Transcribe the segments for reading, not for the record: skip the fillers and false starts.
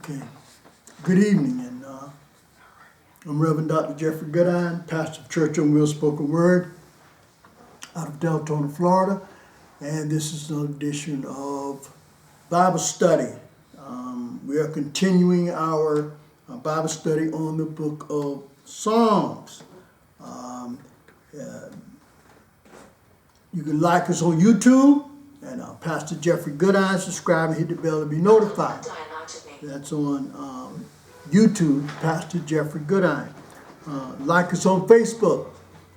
Okay. Good evening, and I'm Reverend Dr. Jeffrey Goodine, pastor of Church on Wheels Spoken Word out of Deltona, Florida, and this is an edition of Bible study. We are continuing our Bible study on the book of Psalms. You can like us on YouTube, and Pastor Jeffrey Goodine, subscribe and hit the bell to be notified. That's on YouTube, Pastor Jeffrey Goodine. Like us on Facebook.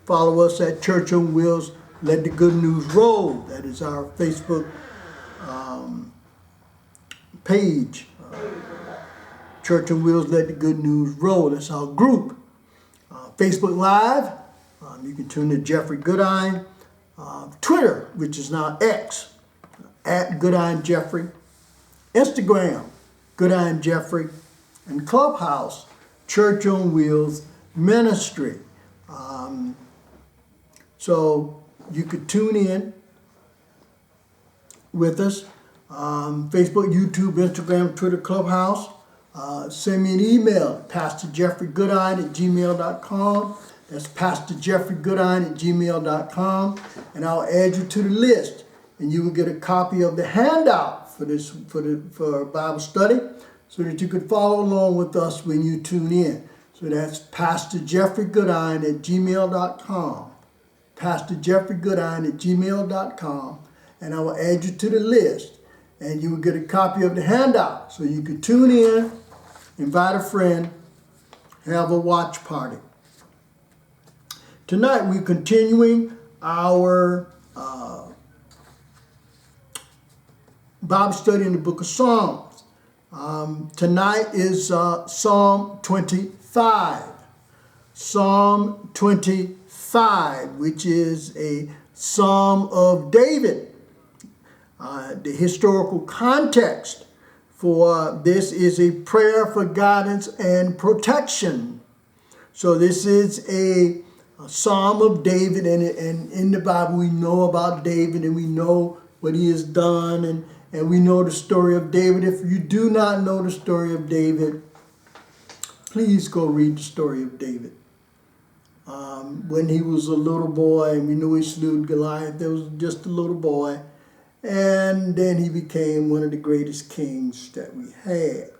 Follow us at Church on Wheels, Let the Good News Roll. That is our Facebook page. Church on Wheels, Let the Good News Roll. That's our group. Facebook Live, you can tune to Jeffrey Goodine. Twitter, which is now X, at Goodine Jeffrey. Instagram, Goodine Jeffrey. And Clubhouse, Church on Wheels Ministry. So you could tune in with us. Facebook, YouTube, Instagram, Twitter, Clubhouse. Send me an email, pastorjeffreygoodine@gmail.com. That's pastorjeffreygoodine@gmail.com. And I'll add you to the list. And you will get a copy of the handout for this for Bible study, so that you can follow along with us when you tune in. So that's pastorjeffreygoodine@gmail.com. pastorjeffreygoodine@gmail.com. And I will add you to the list. And you will get a copy of the handout. So you can tune in, invite a friend, have a watch party. Tonight we're continuing our Bible study in the book of Psalms. Tonight is Psalm 25. Psalm 25, which is a Psalm of David. The historical context for this is a prayer for guidance and protection. So this is a Psalm of David, and in the Bible we know about David, and we know what he has done, and we know the story of David. If you do not know the story of David, please go read the story of David. When he was a little boy, and we knew he slew Goliath, there was just a little boy, and then he became one of the greatest kings that we had.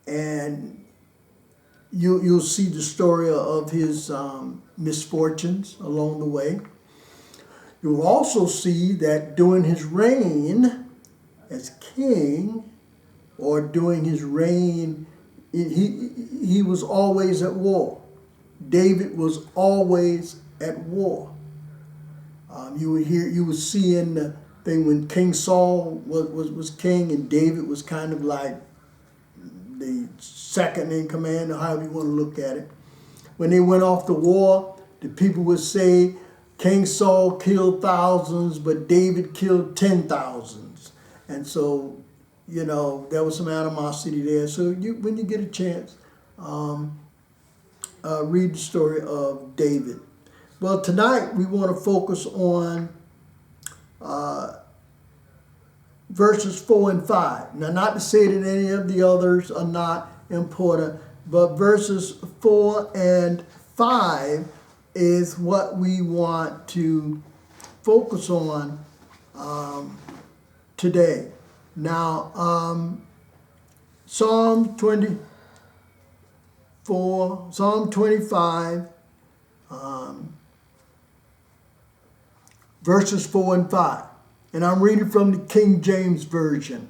And you'll see the story of his misfortunes along the way. You'll also see that during his reign as king, or during his reign, he was always at war. David was always at war. You would see in the thing when King Saul was king, and David was kind of like the second in command, or however you want to look at it. When they went off to war, the people would say King Saul killed thousands, but David killed 10,000s. And so, there was some animosity there. So when you get a chance, read the story of David. Well, tonight we want to focus on verses 4 and 5. Now, not to say that any of the others are not important, but verses 4 and 5 is what we want to focus on today. Now, Psalm 24, Psalm 25, verses 4 and 5. And I'm reading from the King James Version.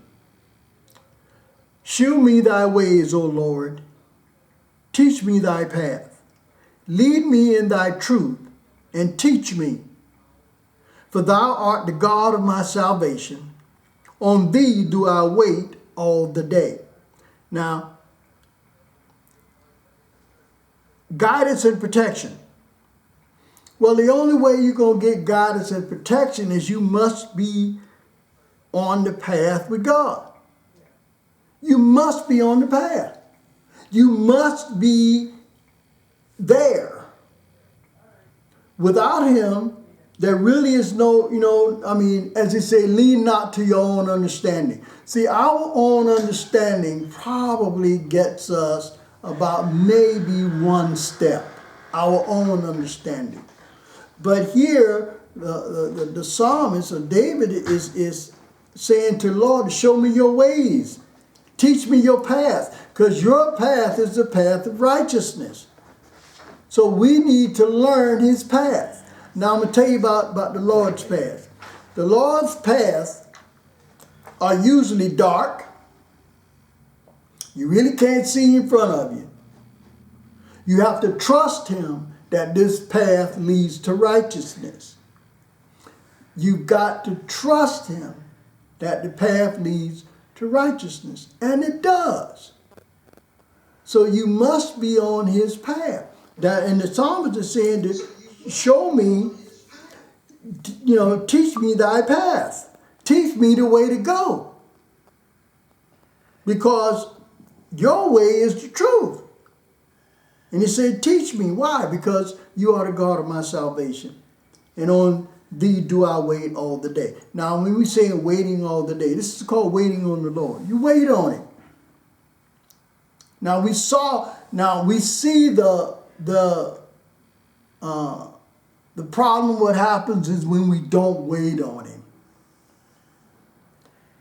Shew me thy ways, O Lord. Teach me thy path. Lead me in thy truth, and teach me. For thou art the God of my salvation. On thee do I wait all the day. Now, guidance and protection. Well, the only way you're going to get guidance and protection is you must be on the path with God. You must be on the path. You must be there. Without him, There really is no, as they say, lean not to your own understanding. See, our own understanding probably gets us about maybe one step, our own understanding. But here, the psalmist, or David, is saying to the Lord, show me your ways. Teach me your path, because your path is the path of righteousness. So we need to learn his path. Now I'm going to tell you about the Lord's path. The Lord's paths are usually dark. You really can't see in front of you. You have to trust him that this path leads to righteousness. You've got to trust him that the path leads to righteousness. And it does. So you must be on his path. And the psalmist is saying that, show me, teach me thy path. Teach me the way to go. Because your way is the truth. And he said, teach me. Why? Because you are the God of my salvation. And on thee do I wait all the day. Now, when we say waiting all the day, this is called waiting on the Lord. You wait on him. Now, we see the problem, what happens is when we don't wait on him.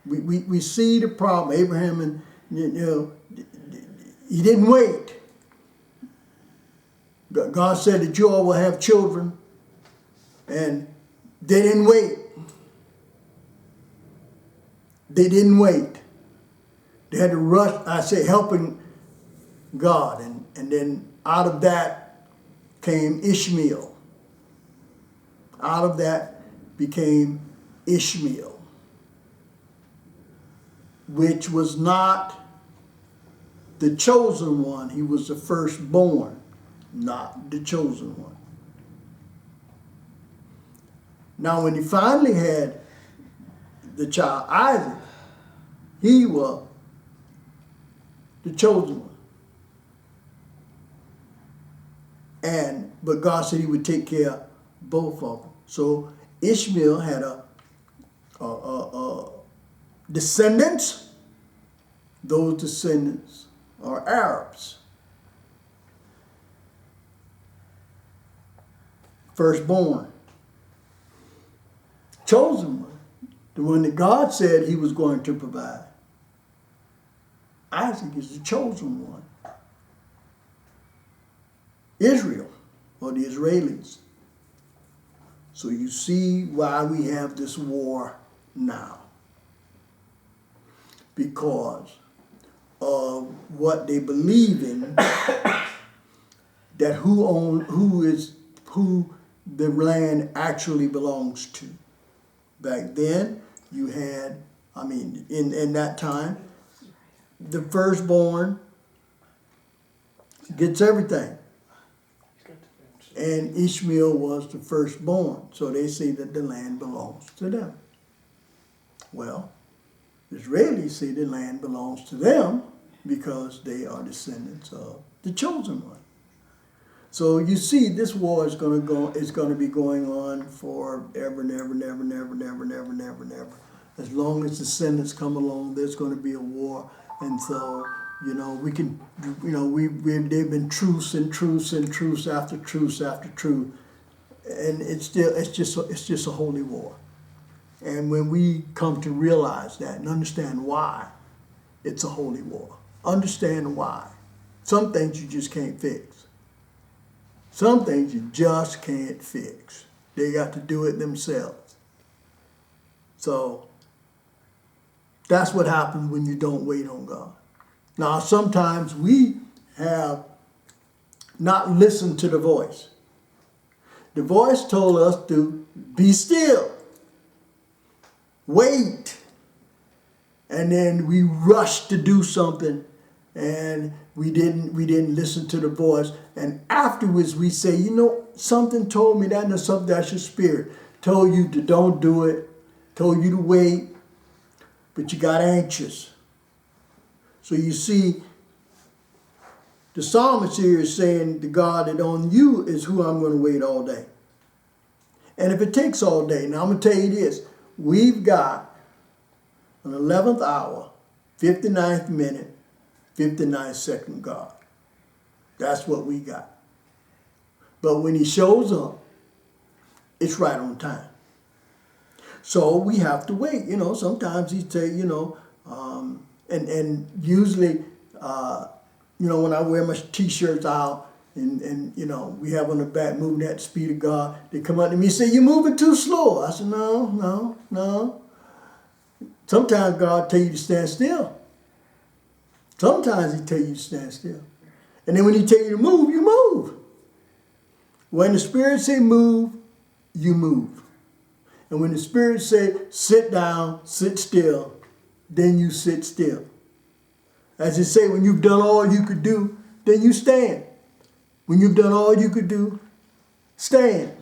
We see the problem. Abraham, and he didn't wait. God said that you all will have children, and they didn't wait. They didn't wait. They had to rush, helping God. And then out of that came Ishmael. Out of that became Ishmael, which was not the chosen one. He was the firstborn, not the chosen one. Now, when he finally had the child Isaac, he was the chosen one. But God said he would take care of both of them. So Ishmael had a descendants. Those descendants are Arabs. Firstborn. Chosen one. The one that God said he was going to provide. Isaac is the chosen one. Israel, or the Israelis. So you see why we have this war now. Because of what they believe in, that who the land actually belongs to. Back then, you had, in that time, the firstborn gets everything. And Ishmael was the firstborn. So they say that the land belongs to them. Well, the Israelis say the land belongs to them because they are descendants of the chosen one. So you see, this war is going to be going on forever and ever, never, never, never, never, never, never. As long as descendants come along, there's going to be a war. And so, they've been truce and truce and truce after truce after truce. And it's just a holy war. And when we come to realize that and understand why it's a holy war, understand why. Some things you just can't fix. Some things you just can't fix. They got to do it themselves. So that's what happens when you don't wait on God. Now, sometimes we have not listened to the voice. The voice told us to be still, wait, and then we rushed to do something, and we didn't listen to the voice. And afterwards, we say, something told me that, and something that's your spirit told you to don't do it, told you to wait, but you got anxious. So you see, the psalmist here is saying to God that on you is who I'm going to wait all day. And if it takes all day, now I'm going to tell you this. We've got an 11th hour, 59th minute, 59th second God. That's what we got. But when he shows up, it's right on time. So we have to wait. You know, sometimes he say, you know, and usually, you know, when I wear my t-shirts out and you know, we have on the back moving at the speed of God, they come up to me and say, you're moving too slow. I said, no. Sometimes God tell you to stand still. Sometimes he tell you to stand still. And then when he tell you to move, you move. When the Spirit say move, you move. And when the Spirit say sit down, sit still, then you sit still. As it say, when you've done all you could do, then you stand. When you've done all you could do, stand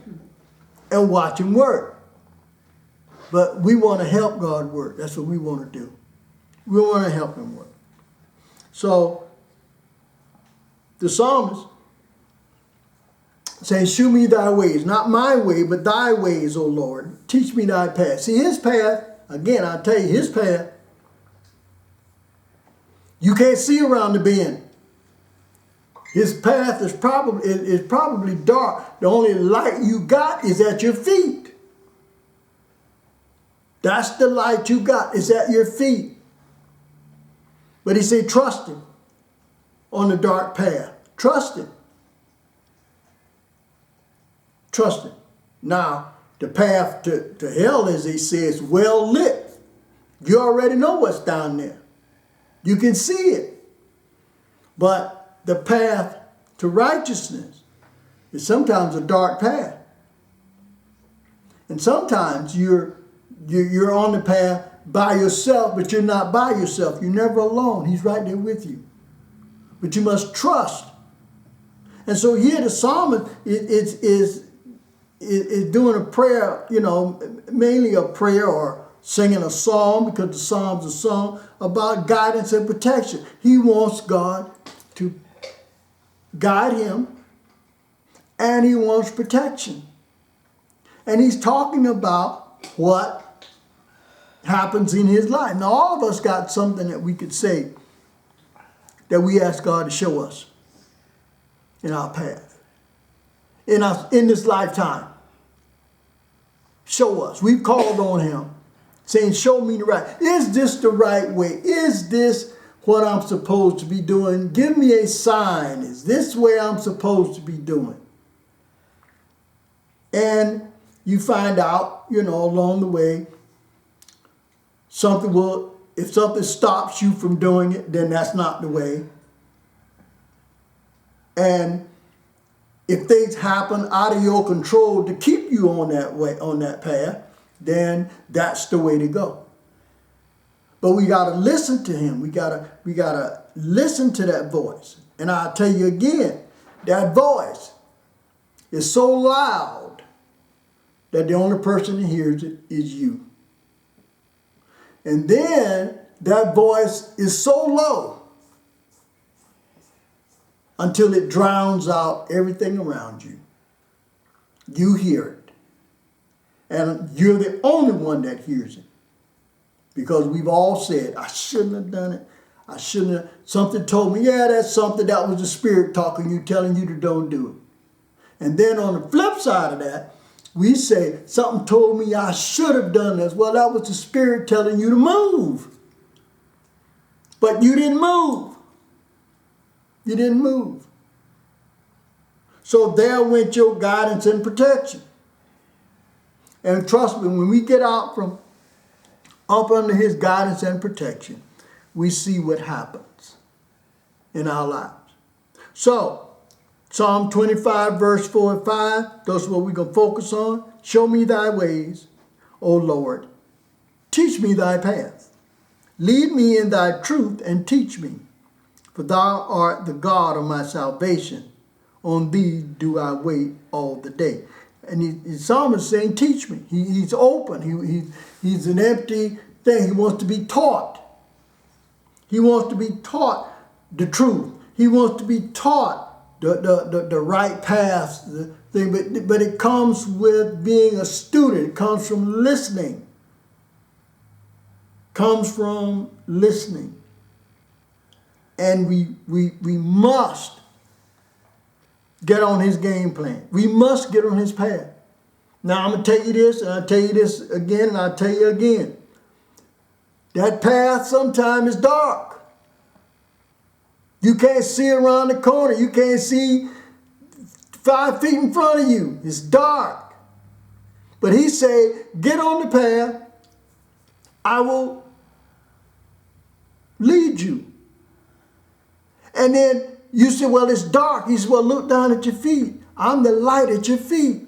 and watch him work. But we want to help God work. That's what we want to do. We want to help him work. So the psalmist saying, shew me thy ways, not my way, but thy ways, O Lord. Teach me thy path. See, his path, again, I'll tell you, his path, you can't see around the bend. His path is probably dark. The only light you got is at your feet. That's the light you got, is at your feet. But he said, trust him on the dark path. Trust him. Trust him. Now, the path to hell, as he says, well lit. You already know what's down there. You can see it. But the path to righteousness is sometimes a dark path. And sometimes you're on the path by yourself, but you're not by yourself. You're never alone. He's right there with you. But you must trust. And so here the psalmist is doing a prayer, you know, mainly a prayer or singing a psalm, because the psalm's a song about guidance and protection. He wants God to guide him, and he wants protection. And he's talking about what happens in his life. Now, all of us got something that we could say that we ask God to show us in our path, in this lifetime. Show us. We've called on him, saying, show me the right. Is this the right way? Is this what I'm supposed to be doing? Give me a sign. Is this where I'm supposed to be doing? And you find out, you know, along the way, if something stops you from doing it, then that's not the way. And if things happen out of your control to keep you on that way, on that path, then that's the way to go. But we got to listen to him. We gotta listen to that voice. And I'll tell you again, that voice is so loud that the only person that hears it is you. And then that voice is so low until it drowns out everything around you. You hear it. And you're the only one that hears it. Because we've all said, I shouldn't have done it. I shouldn't have. Something told me, yeah, that's something. That was the Spirit talking to you, telling you to don't do it. And then on the flip side of that, we say, something told me I should have done this. Well, that was the Spirit telling you to move. But you didn't move. You didn't move. So there went your guidance and protection. And trust me, when we get out from up under his guidance and protection, we see what happens in our lives. So, Psalm 25, verse 4 and 5, that's what we're going to focus on. Show me thy ways, O Lord. Teach me thy path. Lead me in thy truth and teach me. For thou art the God of my salvation. On thee do I wait all the day. And the psalmist is saying, teach me. He's open. He's an empty thing. He wants to be taught. He wants to be taught the truth. He wants to be taught the right path, the thing, but it comes with being a student. It comes from listening. Comes from listening. And we must get on his game plan. We must get on his path. Now I'm going to tell you this, and I'll tell you this again, and I'll tell you again. That path sometimes is dark. You can't see around the corner. You can't see 5 feet in front of you. It's dark. But he said, get on the path. I will lead you. And then you say, well, it's dark. He said, well, look down at your feet. I'm the light at your feet.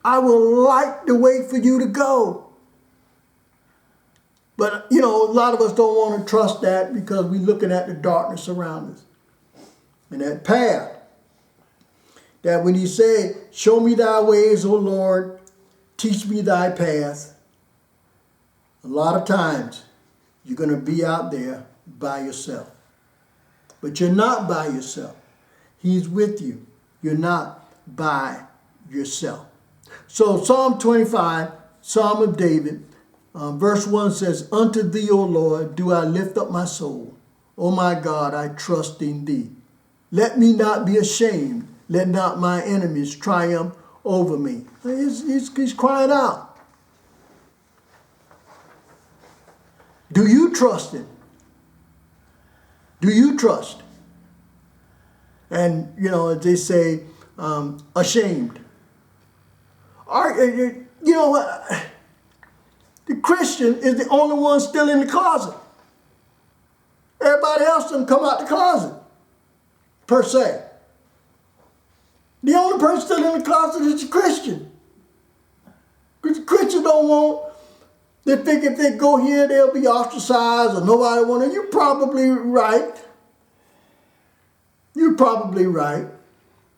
I will light the way for you to go. But, a lot of us don't want to trust that because we're looking at the darkness around us. And that path, that when he said, show me thy ways, O Lord, teach me thy path. A lot of times, you're going to be out there by yourself. But you're not by yourself. He's with you. You're not by yourself. So Psalm 25, Psalm of David, verse 1 says, unto thee, O Lord, do I lift up my soul. O my God, I trust in thee. Let me not be ashamed. Let not my enemies triumph over me. He's crying out. Do you trust him? Do you trust? And, as they say, ashamed. You know what? The Christian is the only one still in the closet. Everybody else doesn't come out the closet, per se. The only person still in the closet is the Christian. Because the Christian don't want, they think if they go here, they'll be ostracized or nobody want to. You're probably right. You're probably right.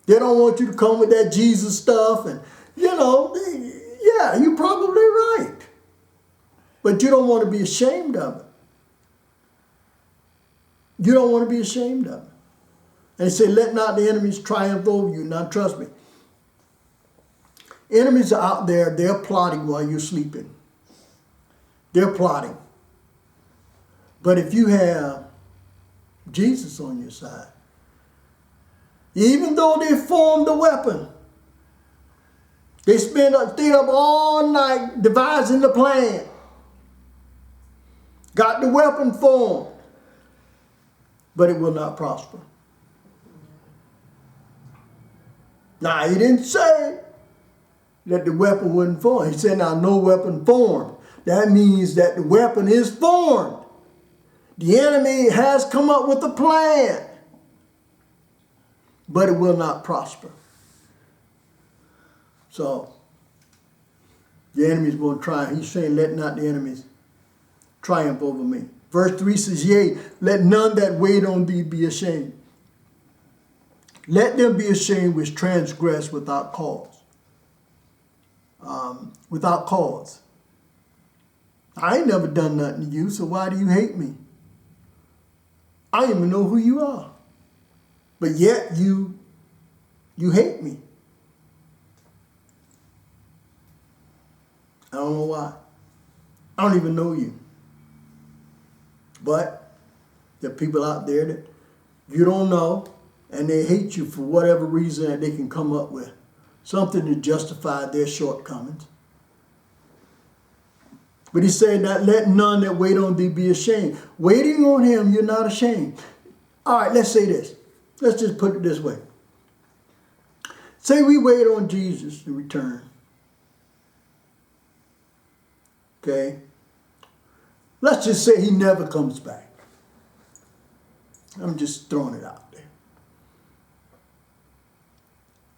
They don't want you to come with that Jesus stuff. And, yeah, you're probably right. But you don't want to be ashamed of it. You don't want to be ashamed of it. And he said, let not the enemies triumph over you. Now, trust me. Enemies are out there. They're plotting while you're sleeping. They're plotting. But if you have Jesus on your side, even though they formed the weapon, they stayed up all night devising the plan, got the weapon formed, but it will not prosper. Now, he didn't say that the weapon wouldn't form. He said, now, no weapon formed. That means that the weapon is formed. The enemy has come up with a plan, but it will not prosper. So, the enemy's going to try. He's saying, let not the enemies triumph over me. Verse 3 says, yea, let none that wait on thee be ashamed. Let them be ashamed which transgress without cause. Without cause. I ain't never done nothing to you, so why do you hate me? I don't even know who you are. But yet you hate me. I don't know why. I don't even know you. But there are people out there that you don't know, and they hate you for whatever reason that they can come up with. Something to justify their shortcomings. But he said that let none that wait on thee be ashamed. Waiting on him, you're not ashamed. All right, let's say this. Let's just put it this way. Say we wait on Jesus to return. Okay? Let's just say he never comes back. I'm just throwing it out there.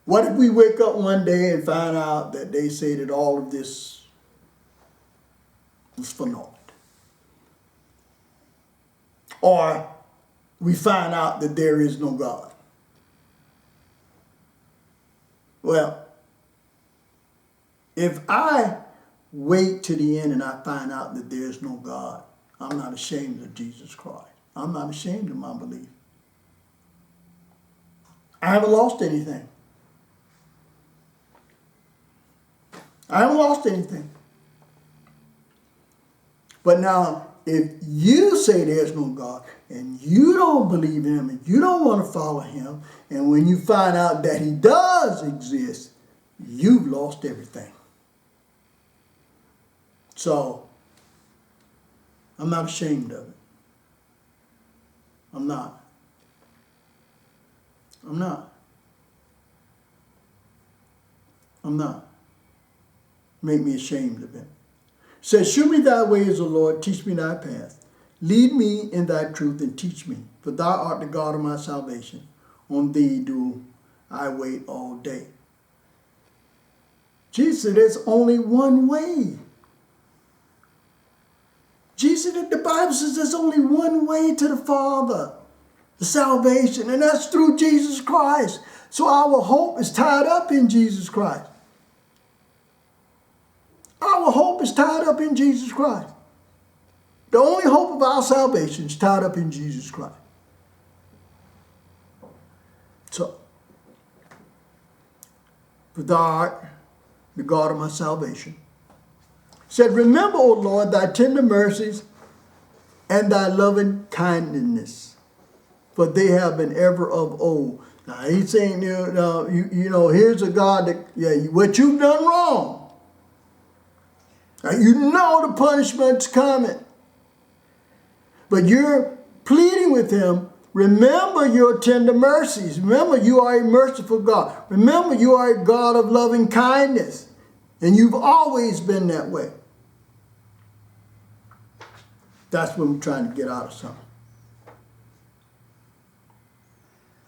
What if we wake up one day and find out that they say that all of this was for naught? Or we find out that there is no God. Well, if I wait to the end and I find out that there is no God, I'm not ashamed of Jesus Christ. I'm not ashamed of my belief. I haven't lost anything. I haven't lost anything. But now, if you say there's no God, and you don't believe him, and you don't want to follow him, and when you find out that he does exist, you've lost everything. So, I'm not ashamed of it. I'm not. I'm not. I'm not. Make me ashamed of it. Says, shew me thy ways, O Lord, teach me thy path. Lead me in thy truth and teach me, for thou art the God of my salvation. On thee do I wait all day. Jesus said, there's only one way. Jesus, the Bible says there's only one way to the Father, the salvation, and that's through Jesus Christ. So our hope is tied up in Jesus Christ. Our hope is tied up in Jesus Christ. The only hope of our salvation is tied up in Jesus Christ. So, for thou art the God of my salvation. Said, remember, O Lord, thy tender mercies and thy loving kindness, for they have been ever of old. Now, he's saying, you know, here's a God that, yeah, what you've done wrong. Now, you know the punishment's coming. But you're pleading with him, remember your tender mercies. Remember, you are a merciful God. Remember, you are a God of loving kindness. And you've always been that way. That's what I'm trying to get out of something.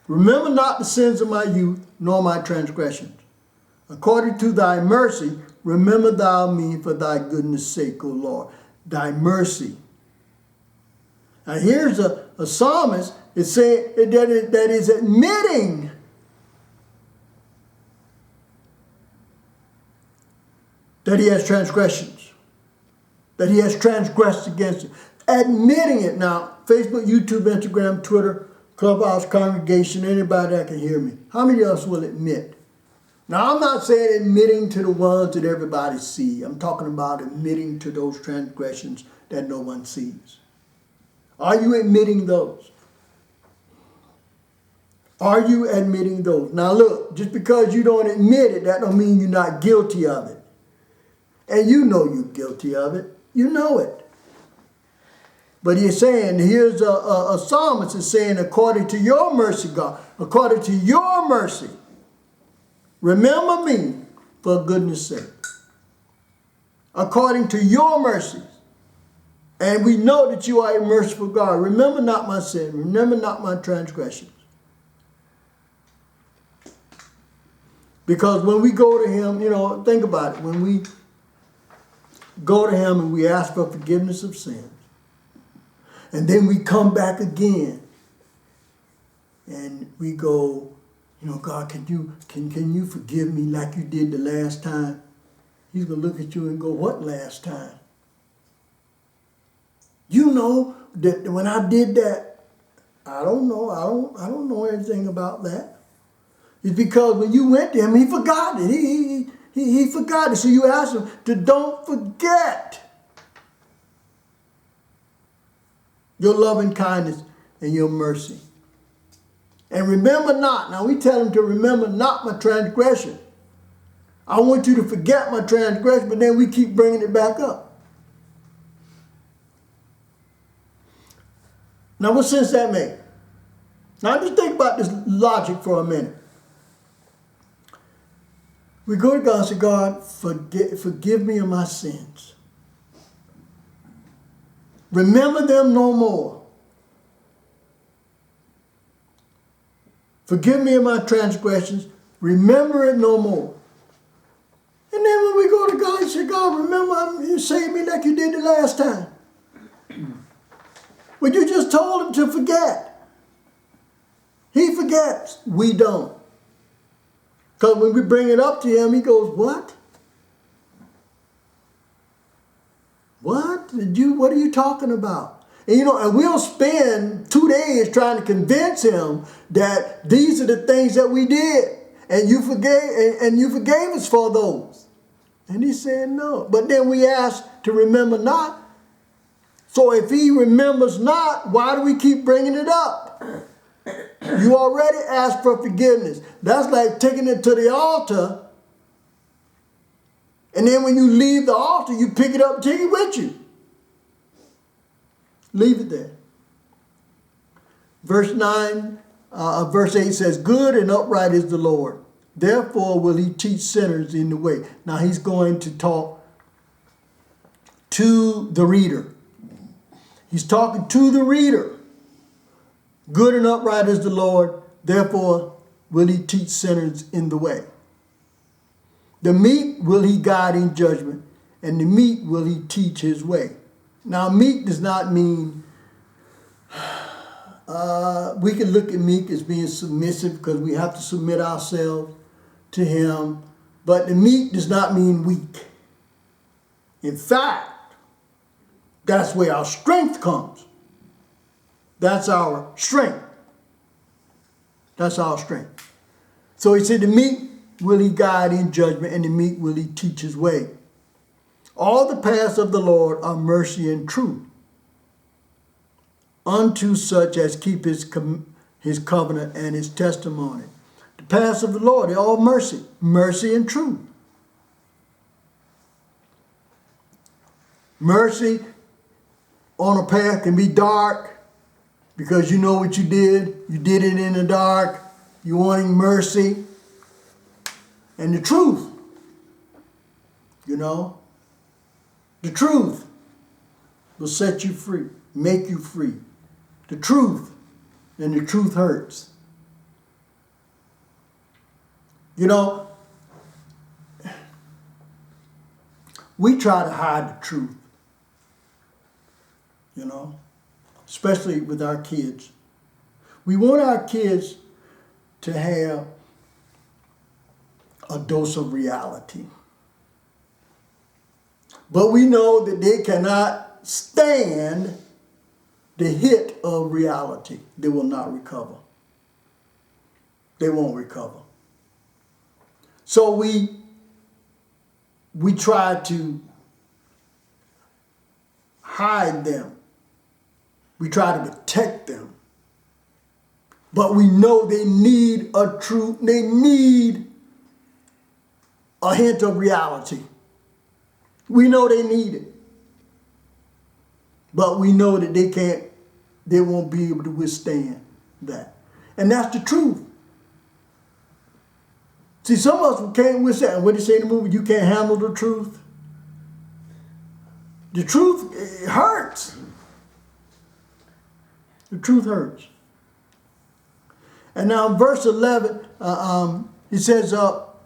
Remember not the sins of my youth, nor my transgressions. According to thy mercy, remember thou me for thy goodness' sake, O Lord. Thy mercy. Now here's a psalmist is saying that is admitting that he has transgressions, that he has transgressed against it. Admitting it. Now, Facebook, YouTube, Instagram, Twitter, Clubhouse, congregation, anybody that can hear me. How many of us will admit? Now, I'm not saying admitting to the ones that everybody sees. I'm talking about admitting to those transgressions that no one sees. Are you admitting those? Are you admitting those? Now look, just because you don't admit it, that don't mean you're not guilty of it. And you know you're guilty of it. You know it. But he's saying, here's a psalmist is saying, according to your mercy, God, according to your mercy, remember me for goodness sake. According to your mercies. And we know that you are a merciful God. Remember not my sin. Remember not my transgressions. Because when we go to him, you know, think about it. When we go to him and we ask for forgiveness of sins, and then we come back again and we go, you know, God, can you forgive me like you did the last time? He's going to look at you and go, what last time? You know that when I did that, I don't know. I don't know anything about that. It's because when you went to him, he forgot it. He forgot it. So you asked him to don't forget your loving kindness and your mercy. And remember not. Now we tell him to remember not my transgression. I want you to forget my transgression, but then we keep bringing it back up. Now, what sense that make? Now, just think about this logic for a minute. We go to God and say, God, forgive me of my sins. Remember them no more. Forgive me of my transgressions. Remember it no more. And then when we go to God and say, God, remember you saved me like you did the last time. But you just told him to forget. He forgets. We don't. Because when we bring it up to him, he goes, what? What? What are you talking about? And we'll spend 2 days trying to convince him that these are the things that we did. And you forgave us for those. And he said no. But then we ask to remember not. So if he remembers not, why do we keep bringing it up? You already asked for forgiveness. That's like taking it to the altar. And then when you leave the altar, you pick it up and take it with you. Leave it there. Verse 8 says, good and upright is the Lord. Therefore will he teach sinners in the way. Now he's going to talk to the reader. He's talking to the reader. Good and upright is the Lord. Therefore will he teach sinners in the way. The meek will he guide in judgment, and the meek will he teach his way. Now, meek does not mean, we can look at meek as being submissive because we have to submit ourselves to him. But the meek does not mean weak. In fact, that's where our strength comes. That's our strength. That's our strength. So he said, the meek will he guide in judgment, and the meek will he teach his way. All the paths of the Lord are mercy and truth unto such as keep his covenant and his testimony. The paths of the Lord are all mercy, mercy and truth. Mercy on a path can be dark because you know what you did. You did it in the dark. You're wanting mercy. And the truth, the truth will set you free, make you free. The truth, and the truth hurts. We try to hide the truth, especially with our kids. We want our kids to have a dose of reality. But we know that they cannot stand the hit of reality. They will not recover. They won't recover. So we try to hide them. We try to protect them. But we know they need a truth. They need a hint of reality. We know they need it. But we know that they won't be able to withstand that. And that's the truth. See, some of us can't withstand. What do you say in the movie? You can't handle the truth. The truth, it hurts. The truth hurts. And now in verse 11, he says,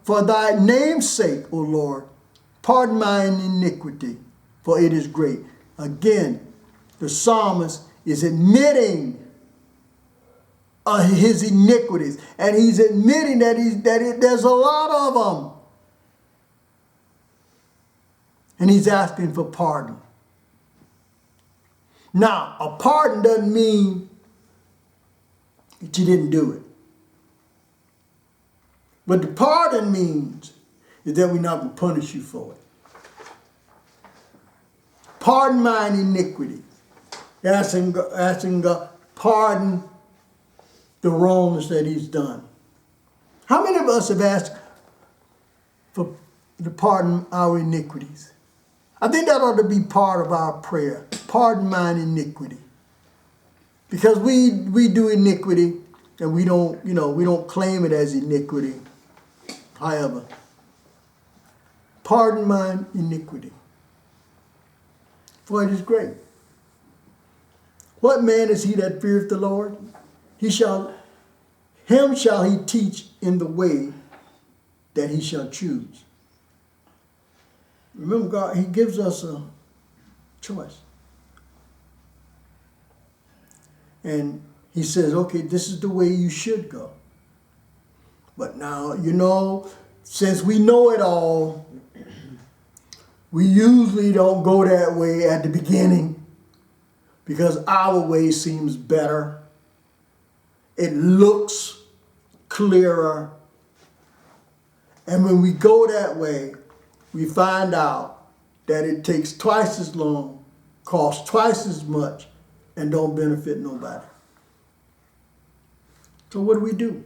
for thy name's sake, O Lord, pardon mine iniquity, for it is great. Again, the psalmist is admitting his iniquities. And he's admitting that there's a lot of them. And he's asking for pardon. Now, a pardon doesn't mean that you didn't do it. What the pardon means is that we're not going to punish you for it. Pardon mine iniquity. Asking God, pardon the wrongs that he's done. How many of us have asked to pardon our iniquities? I think that ought to be part of our prayer. Pardon mine iniquity. Because we do iniquity and we don't claim it as iniquity. However, pardon mine iniquity, for it is great. What man is he that feareth the Lord? Him shall he teach in the way that he shall choose. Remember, God, he gives us a choice. And he says, okay, this is the way you should go. But now, since we know it all, we usually don't go that way at the beginning. because our way seems better. It looks clearer. And when we go that way, we find out that it takes twice as long, costs twice as much, and don't benefit nobody. So what do?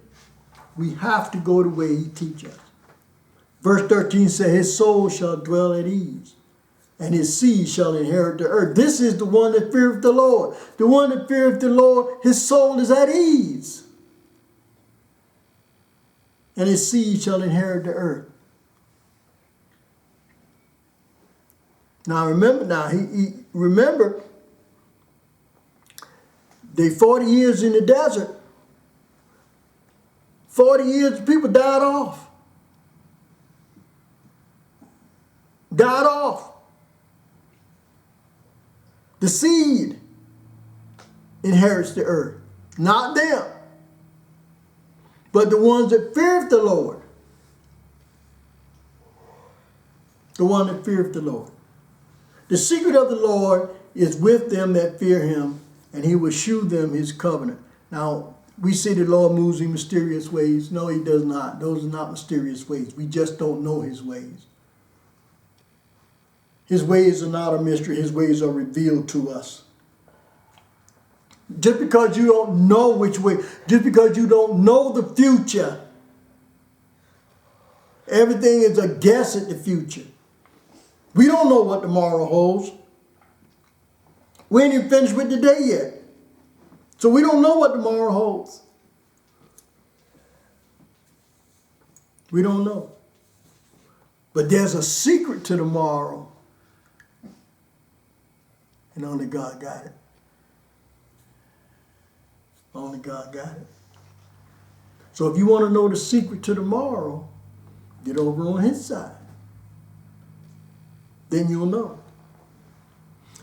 We have to go the way he teaches us. Verse 13 says, his soul shall dwell at ease, and his seed shall inherit the earth. This is the one that feareth the Lord. The one that feareth the Lord, his soul is at ease. And his seed shall inherit the earth. Now remember, they 40 years in the desert. 40 years people died off. Died off. The seed inherits the earth. Not them, but the ones that feareth the Lord. The one that feareth the Lord. The secret of the Lord is with them that fear him, and he will shew them his covenant. Now, we say the Lord moves in mysterious ways. No, he does not. Those are not mysterious ways. We just don't know his ways. His ways are not a mystery. His ways are revealed to us. Just because you don't know which way, just because you don't know the future, everything is a guess at the future. We don't know what tomorrow holds. We ain't even finished with the day yet. So we don't know what tomorrow holds. We don't know. But there's a secret to tomorrow. And only God got it. Only God got it. So if you want to know the secret to tomorrow, get over on his side. Then you'll know.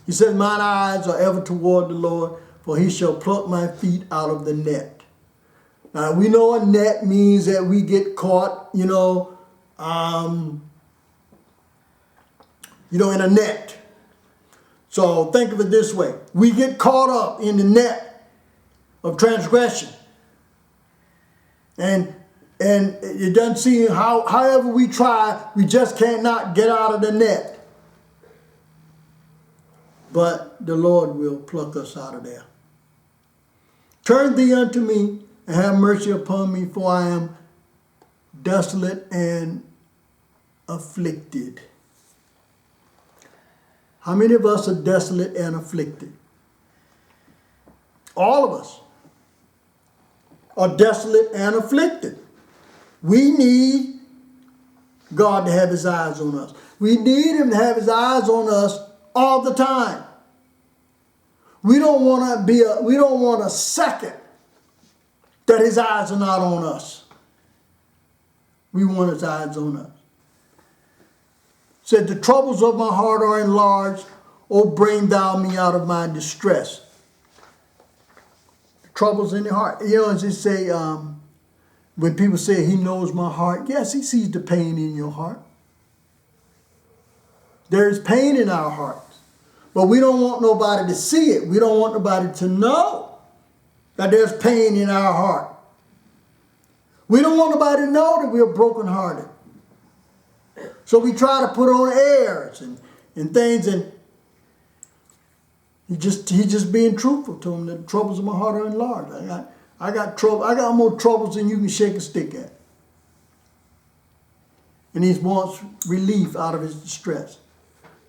He said, mine eyes are ever toward the Lord, for he shall pluck my feet out of the net. Now, we know a net means that we get caught, in a net. So think of it this way. We get caught up in the net of transgression. And it doesn't seem, however we try, we just cannot get out of the net. But the Lord will pluck us out of there. Turn thee unto me and have mercy upon me, for I am desolate and afflicted. How many of us are desolate and afflicted? All of us are desolate and afflicted. We need God to have his eyes on us. We need him to have his eyes on us all the time. We don't want a second that his eyes are not on us. We want his eyes on us. Said, the troubles of my heart are enlarged. O bring thou me out of my distress. The troubles in the heart. As they say, when people say he knows my heart, yes, he sees the pain in your heart. There is pain in our hearts. But we don't want nobody to see it. We don't want nobody to know that there's pain in our heart. We don't want nobody to know that we're brokenhearted. So we try to put on airs and things, and he's just being truthful to him. The troubles of my heart are enlarged. I got trouble. I got more troubles than you can shake a stick at. And he wants relief out of his distress.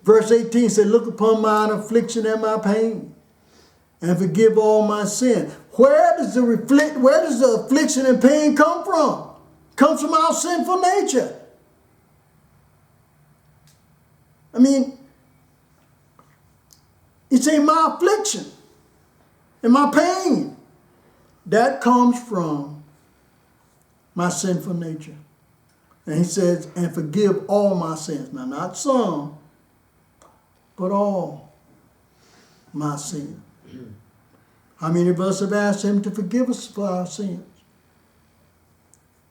Verse 18 said, look upon mine affliction and my pain, and forgive all my sin. Where does the affliction and pain come from? It comes from our sinful nature. I mean, it's in my affliction and my pain. That comes from my sinful nature. And he says, and forgive all my sins. Now, not some, but all my sins. How many of us have asked him to forgive us for our sins?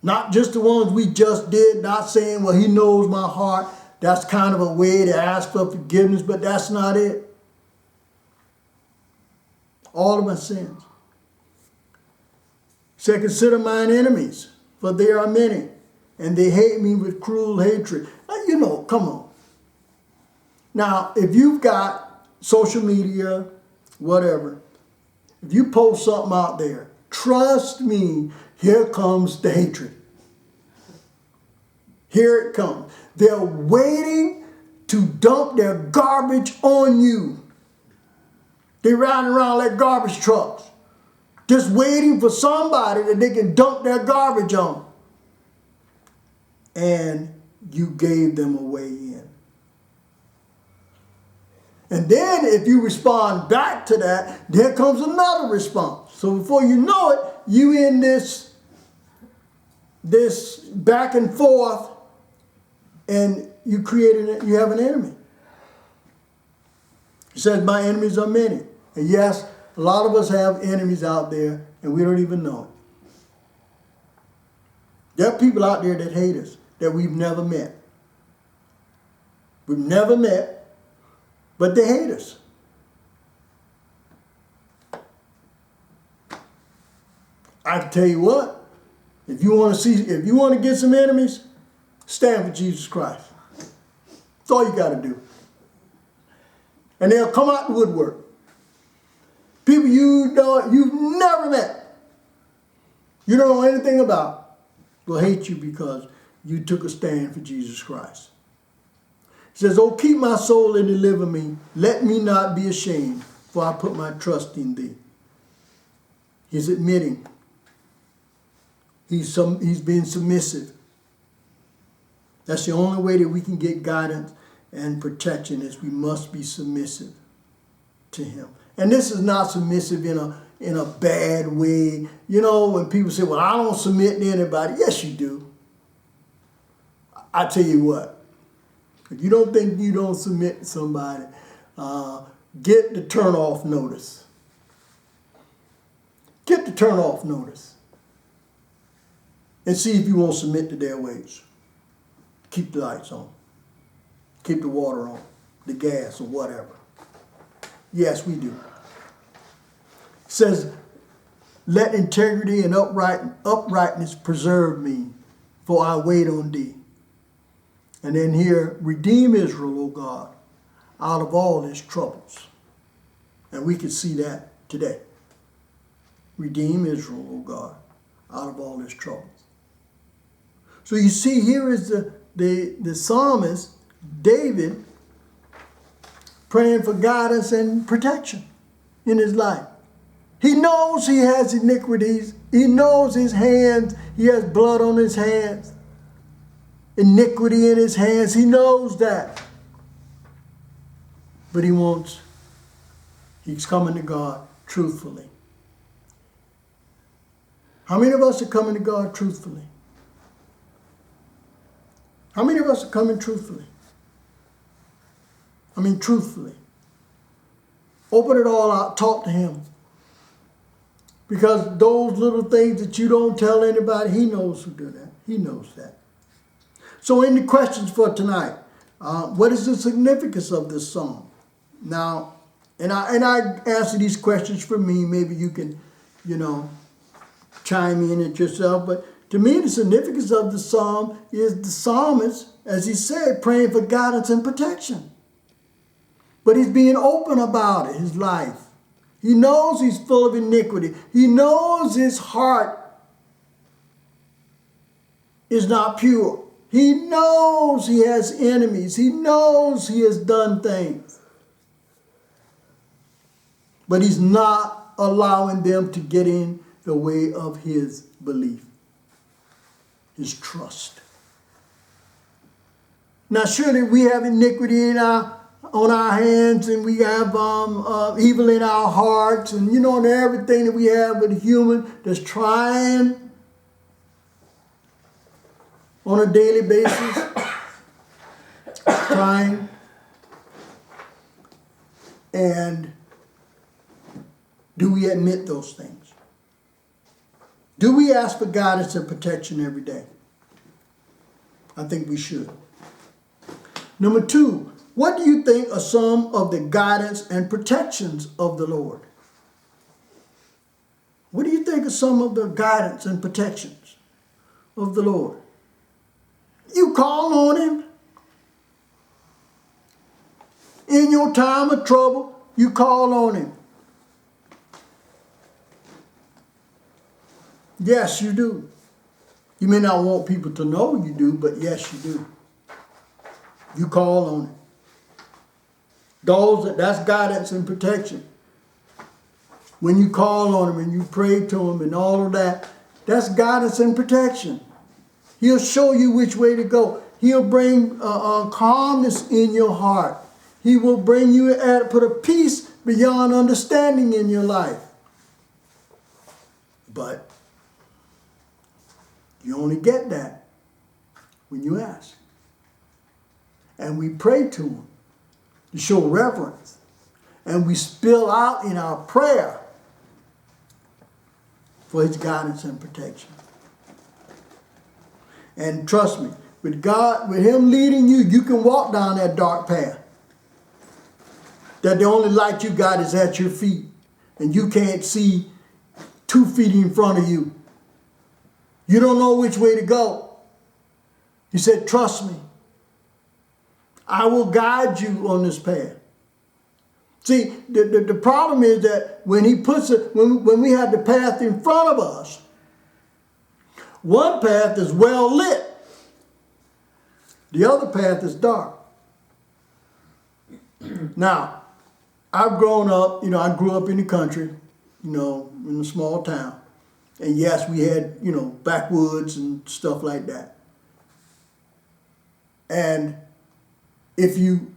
Not just the ones we just did, not saying, well, he knows my heart. That's kind of a way to ask for forgiveness, but that's not it. all of my sins. He said, consider mine enemies, for they are many, and they hate me with cruel hatred. You know, come on. Now, if you've got social media, whatever, if you post something out there, trust me, here comes the hatred. Here it comes. They're waiting to dump their garbage on you. They're riding around like garbage trucks, just waiting for somebody that they can dump their garbage on. And you gave them a way in. And then if you respond back to that, there comes another response. So before you know it, you in this back and forth, and you have an enemy. He says, my enemies are many. And yes, a lot of us have enemies out there, and we don't even know it. There are people out there that hate us, that we've never met. We've never met, but they hate us. I can tell you what, if you want to get some enemies, stand for Jesus Christ. That's all you got to do. And they'll come out the woodwork. People you've never met, you don't know anything about, will hate you because you took a stand for Jesus Christ. He says, oh, keep my soul and deliver me. Let me not be ashamed, for I put my trust in thee. He's admitting he's being submissive. That's the only way that we can get guidance and protection, is we must be submissive to him. And this is not submissive in a bad way. You know, when people say, well, I don't submit to anybody. Yes, you do. I tell you what, if you don't think you don't submit to somebody, get the turn off notice. Get the turn off notice. And see if you won't submit to their ways. Keep the lights on. Keep the water on. The gas or whatever. Yes, we do. It says, let integrity and uprightness preserve me, for I wait on thee. And then here, redeem Israel, O God, out of all his troubles. And we can see that today. Redeem Israel, O God, out of all his troubles. So you see, here is the psalmist, David, praying for guidance and protection in his life. He knows he has iniquities. He knows his hands, he has blood on his hands, iniquity in his hands. He knows that. But he's coming to God truthfully. How many of us are coming to God truthfully? How many of us are coming truthfully? I mean, truthfully. Open it all out. Talk to him. Because those little things that you don't tell anybody, he knows who do that. He knows that. So in the questions for tonight, what is the significance of this psalm? Now, and I answer these questions for me. Maybe you can, chime in at yourself. But to me, the significance of the psalm is the psalmist, as he said, praying for guidance and protection. But he's being open about it, his life. He knows he's full of iniquity. He knows his heart is not pure. He knows he has enemies. He knows he has done things. But he's not allowing them to get in the way of his belief, his trust. Now, surely we have iniquity on our hands, and we have evil in our hearts, and and everything that we have with a human that's trying on a daily basis, trying. And do we admit those things? Do we ask for guidance and protection every day? I think we should. Number 2, what do you think are some of the guidance and protections of the Lord? think of some of the guidance and protections of the Lord. You call on him. In your time of trouble, you call on him. Yes, you do. You may not want people to know you do, but yes, you do. You call on him. That's guidance and protection. When you call on him and you pray to him and all of that, that's guidance and protection. He'll show you which way to go. He'll bring calmness in your heart. He will bring you, put a peace beyond understanding in your life. But you only get that when you ask. And we pray to him to show reverence. And we spill out in our prayer for his guidance and protection. And trust me, with God, with him leading you, you can walk down that dark path. That the only light you got is at your feet. And you can't see 2 feet in front of you. You don't know which way to go. He said, trust me. I will guide you on this path. See, the problem is that when he puts it, when we have the path in front of us, one path is well lit. The other path is dark. Now, I've grown up, I grew up in the country, in a small town. And yes, we had, backwoods and stuff like that. And if you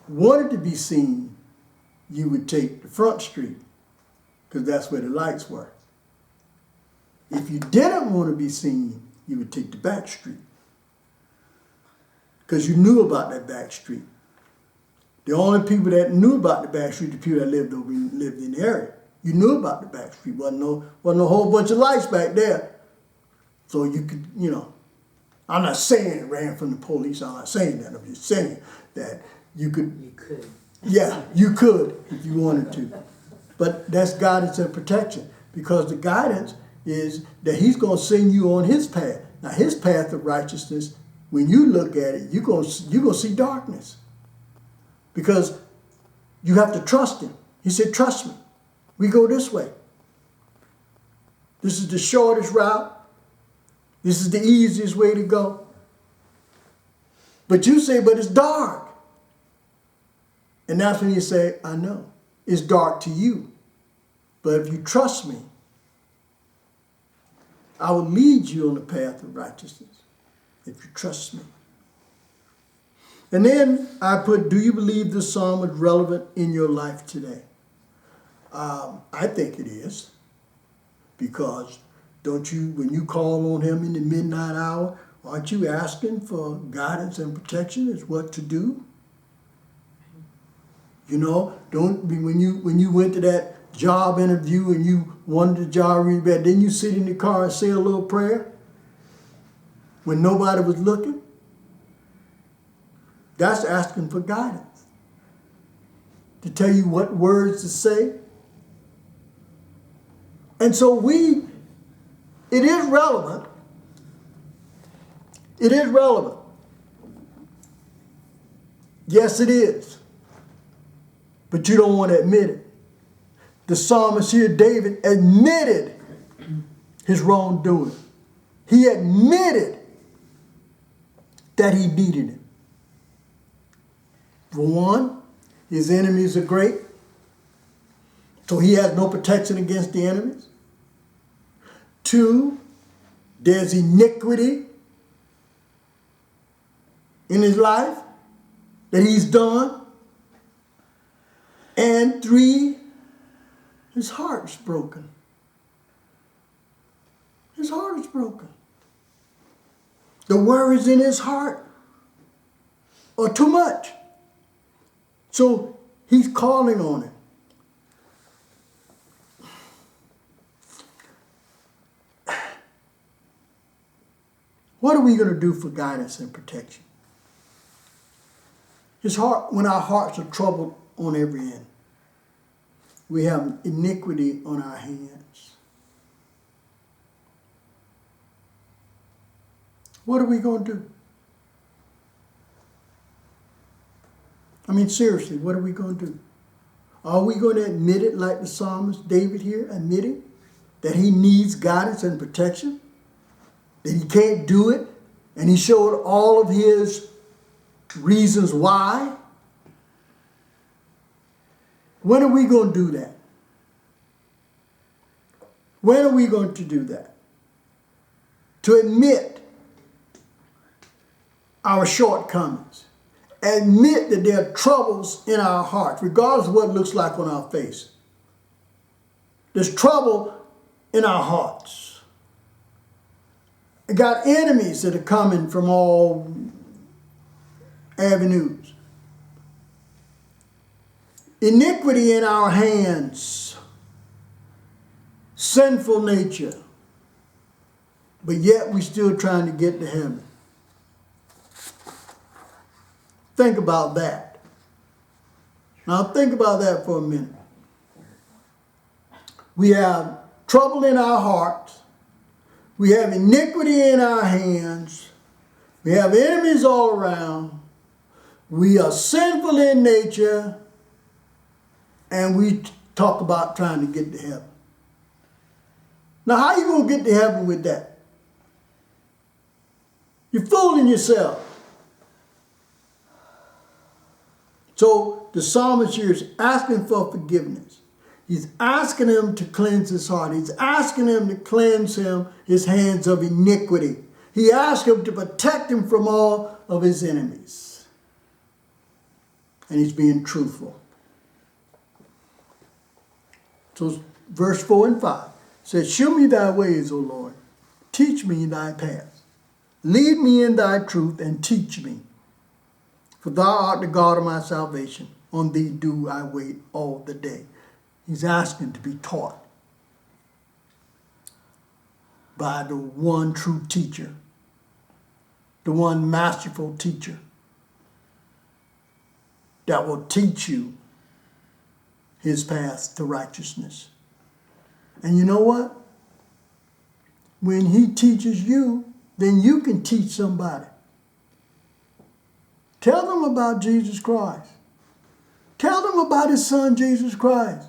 wanted to be seen, you would take the front street because that's where the lights were. If you didn't want to be seen, you would take the back street because you knew about that back street. The only people that knew about the back street, the people that lived in the area. You knew about the back street. Wasn't a whole bunch of lights back there. So you could, I'm not saying it ran from the police. I'm not saying that. I'm just saying that you could. You could. Yeah, you could if you wanted to. But that's guidance and protection because the guidance is that he's going to send you on his path. Now, his path of righteousness, when you look at it, you're going to see darkness because you have to trust him. He said, trust me. We go this way. This is the shortest route. This is the easiest way to go. But you say, but it's dark. And that's when you say, I know. It's dark to you. But if you trust me, I will lead you on the path of righteousness. If you trust me. And then I put, do you believe this psalm is relevant in your life today? I think it is. Because don't you, when you call on him in the midnight hour, aren't you asking for guidance and protection as what to do? Don't be when you went to that job interview and you wanted the job really bad, didn't you sit in the car and say a little prayer when nobody was looking? That's asking for guidance. To tell you what words to say. And so it is relevant. It is relevant. Yes, it is. But you don't want to admit it. The psalmist here, David, admitted his wrongdoing. He admitted that he needed it. For one, his enemies are great. So he has no protection against the enemies. 2, there's iniquity in his life that he's done. And 3, his heart's broken. His heart is broken. The worries in his heart are too much. So he's calling on him. What are we going to do for guidance and protection? His heart, when our hearts are troubled on every end, we have iniquity on our hands. What are we going to do? I mean, seriously, what are we going to do? Are we going to admit it like the psalmist David here admitted? That he needs guidance and protection? That he can't do it? And he showed all of his reasons why? When are we going to do that? When are we going to do that? To admit our shortcomings. Admit that there are troubles in our hearts, regardless of what it looks like on our face. There's trouble in our hearts. We got enemies that are coming from all avenues. Iniquity in our hands. Sinful nature. But yet we're still trying to get to heaven. Think about that. Now think about that for a minute. We have trouble in our hearts. We have iniquity in our hands. We have enemies all around. We are sinful in nature. And we talk about trying to get to heaven. Now, how are you going to get to heaven with that? You're fooling yourself. So the psalmist here is asking for forgiveness. He's asking him to cleanse his heart. He's asking him to cleanse his hands of iniquity. He asks him to protect him from all of his enemies. And he's being truthful. So verse 4 and 5 says, show me thy ways, O Lord. Teach me thy paths. Lead me in thy truth and teach me. For thou art the God of my salvation. On thee do I wait all the day. He's asking to be taught by the one true teacher, the one masterful teacher that will teach you his path to righteousness. And you know what? When he teaches you, then you can teach somebody. Tell them about Jesus Christ. Tell them about his son, Jesus Christ.